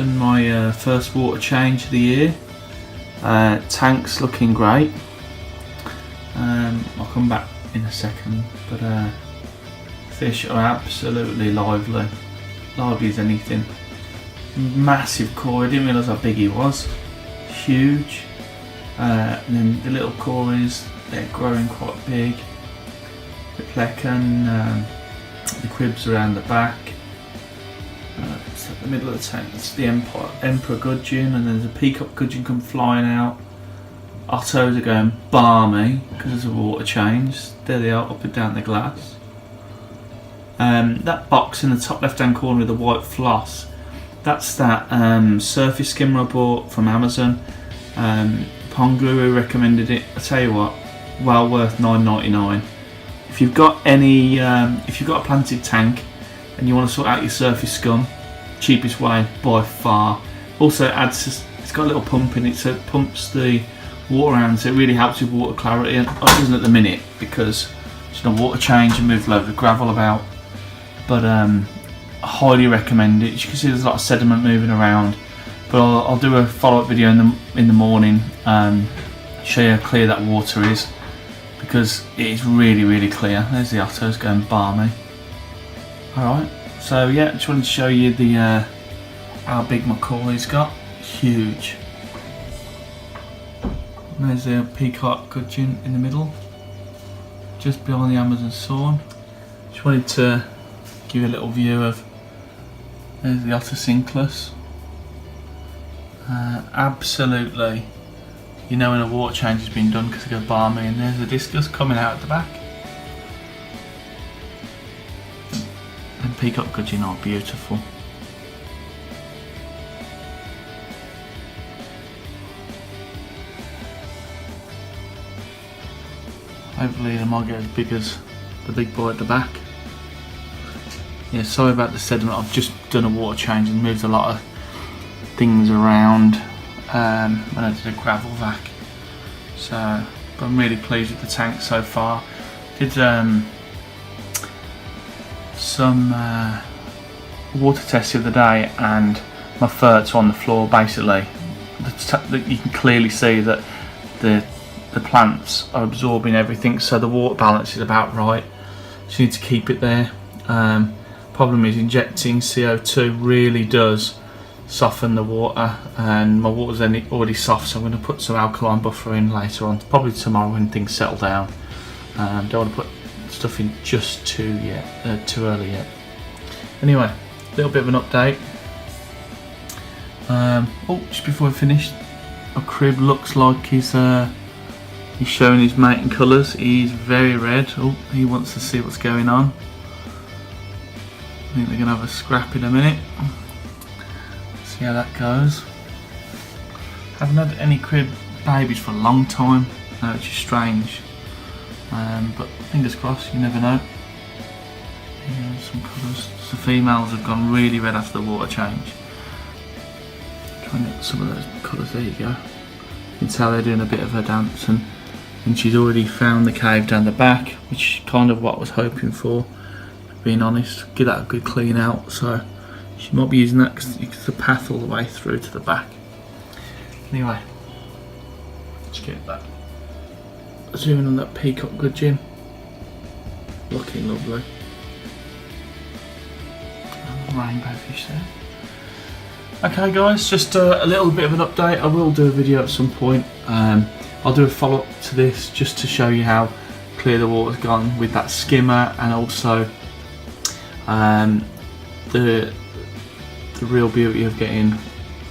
done my first water change of the year. Tank's looking great. I'll come back in a second, but fish are absolutely lively as anything. Massive koi, I didn't realise how big he was, huge. And then the little kois, they're growing quite big. The plecan, the cribs around the back. It's at the middle of the tank, it's the emperor gudgeon, and there's a peacock gudgeon come flying out. Ottos are going balmy because there's a water change. There they are, up and down the glass. That box in the top left hand corner with the white floss, that's that surface skimmer I bought from Amazon. Pond Guru recommended it. I tell you what, well worth $9.99. If you've got any, if you've got a planted tank and you want to sort out your surface scum, cheapest way by far. Also adds, it's got a little pump in it, so it pumps the water around, so it really helps with water clarity. And it doesn't at the minute because it's no water change and move a load of gravel about. But I highly recommend it. As you can see, there's a lot of sediment moving around. But I'll do a follow-up video in the morning, show you how clear that water is, because it is really clear. There's the Ottos going balmy. Alright, so yeah, just wanted to show you the how big my koi's got. Huge. And there's the peacock gudgeon in the middle, just behind the Amazon sawn. Just wanted to give you a little view of, there's the Otter Cinclus. Absolutely, you know when a water change has been done because they go balmy. And there's the discus coming out at the back. And peacock gudgeon are beautiful. Hopefully they might get as big as the big boy at the back. Yeah, sorry about the sediment. I've just done a water change and moved a lot of things around when I did a gravel vac. So, but I'm really pleased with the tank so far. Did some water tests the other day, and my ferts are on the floor. Basically, you can clearly see that the plants are absorbing everything, so the water balance is about right. So you need to keep it there. Problem is, injecting CO2 really does soften the water, and my water's then already soft, so I'm going to put some alkaline buffer in later on, probably tomorrow when things settle down. Don't want to put stuff in just too early yet. Anyway, a little bit of an update. Oh, just before I finish, a crib looks like he's showing his mating colours. He's very red. Oh, he wants to see what's going on. I think they're going to have a scrap in a minute. See how that goes. Haven't had any crib babies for a long time, which is strange. But fingers crossed, you never know. Yeah, some colours. The females have gone really red after the water change. Try and get some of those colours. There you go. You can tell they're doing a bit of a dance, and she's already found the cave down the back, which is kind of what I was hoping for. Being honest, get that a good clean out, so she might be using that because it's the path all the way through to the back. Anyway, let's get that. Zooming on that peacock gudgeon, looking lovely. Rainbow fish there. Okay guys, just a little bit of an update. I will do a video at some point. I'll do a follow-up to this just to show you how clear the water's gone with that skimmer, and also the real beauty of getting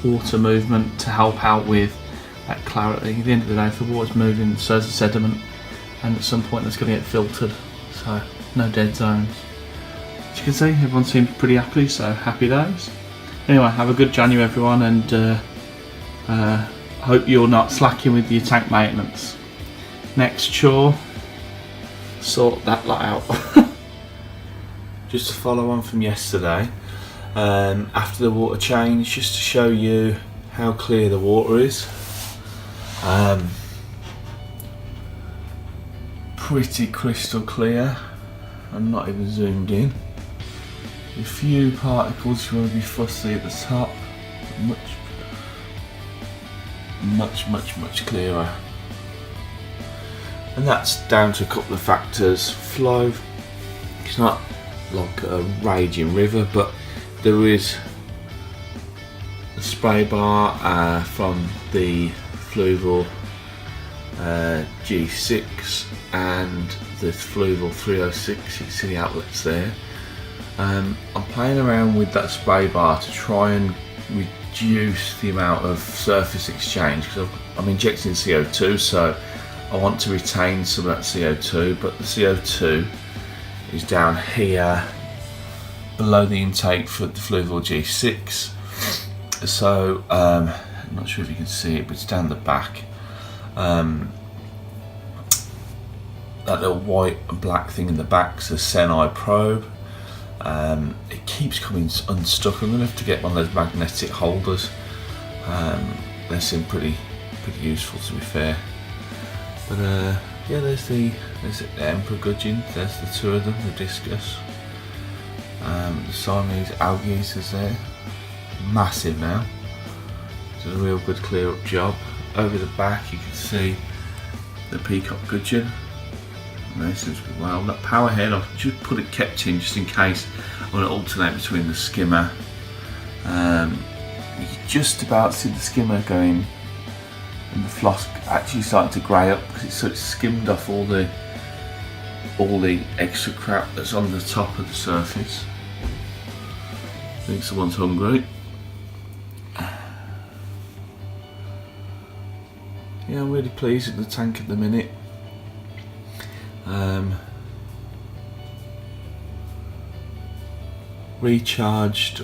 water movement to help out with that clarity. At the end of the day, if the water's moving, so is the sediment, and at some point that's going to get filtered, so no dead zones. As you can see, everyone seems pretty happy, so happy days. Anyway, have a good January everyone, and hope you're not slacking with your tank maintenance. Next chore, sort that lot out. Just to follow on from yesterday, after the water change, just to show you how clear the water is. Pretty crystal clear. I'm not even zoomed in. A few particles you want to be fussy at the top, much clearer. And that's down to a couple of factors. Flow, it's not like a raging river, but there is a spray bar from the Fluval G6 and the Fluval 306. You can see the outlets there. I'm playing around with that spray bar to try and reduce the amount of surface exchange, because I'm injecting CO2, so I want to retain some of that CO2, but the CO2 is down here below the intake for the Fluval G6. So I'm not sure if you can see it, but it's down the back. That little white and black thing in the back is a Senai probe. It keeps coming unstuck. I'm going to have to get one of those magnetic holders. They seem pretty useful, to be fair. But yeah, there's the Emperor gudgeon. There's the two of them, the discus. The Siamese algaes is there, massive now. It's a real good clear up job. Over the back you can see the peacock gudgeon. There seems to be well. That power head I've just kept in just in case I want to alternate between the skimmer. You can just about see the skimmer going, and the floss actually starting to grey up because it's skimmed off all the extra crap that's on the top of the surface. I think someone's hungry. Yeah, I'm really pleased with the tank at the minute. Rechanged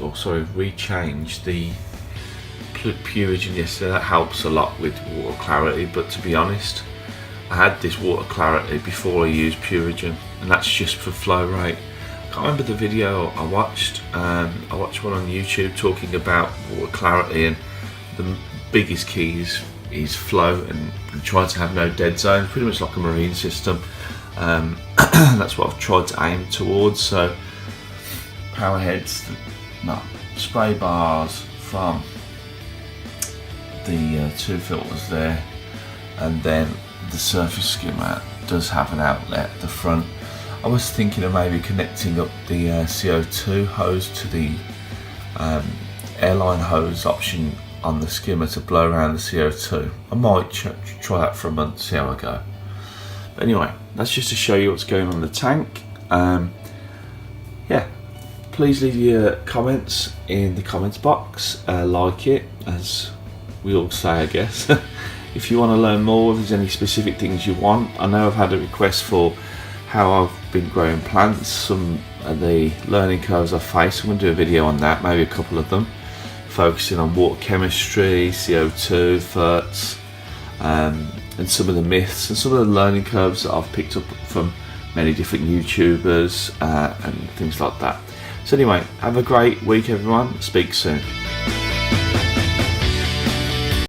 the Purigen yesterday. That helps a lot with water clarity, but to be honest, I had this water clarity before I used Purigen, and that's just for flow rate. I can't remember the video I watched. I watched one on YouTube talking about water clarity, and the biggest key is flow and trying to have no dead zones, pretty much like a marine system. That's what I've tried to aim towards. So power heads, spray bars from the two filters there, and then the surface skimmer does have an outlet at the front. I was thinking of maybe connecting up the CO2 hose to the airline hose option on the skimmer to blow around the CO2. I might try that for a month, see how I go. But anyway, that's just to show you what's going on in the tank. Yeah, please leave your comments in the comments box. Like it, as we all say, I guess. If you want to learn more, if there's any specific things you want. I know I've had a request for how I've been growing plants, some of the learning curves I've faced. I'm going to do a video on that, maybe a couple of them, focusing on water chemistry, CO2, ferts, and some of the myths and some of the learning curves that I've picked up from many different YouTubers and things like that. So anyway, have a great week everyone, speak soon.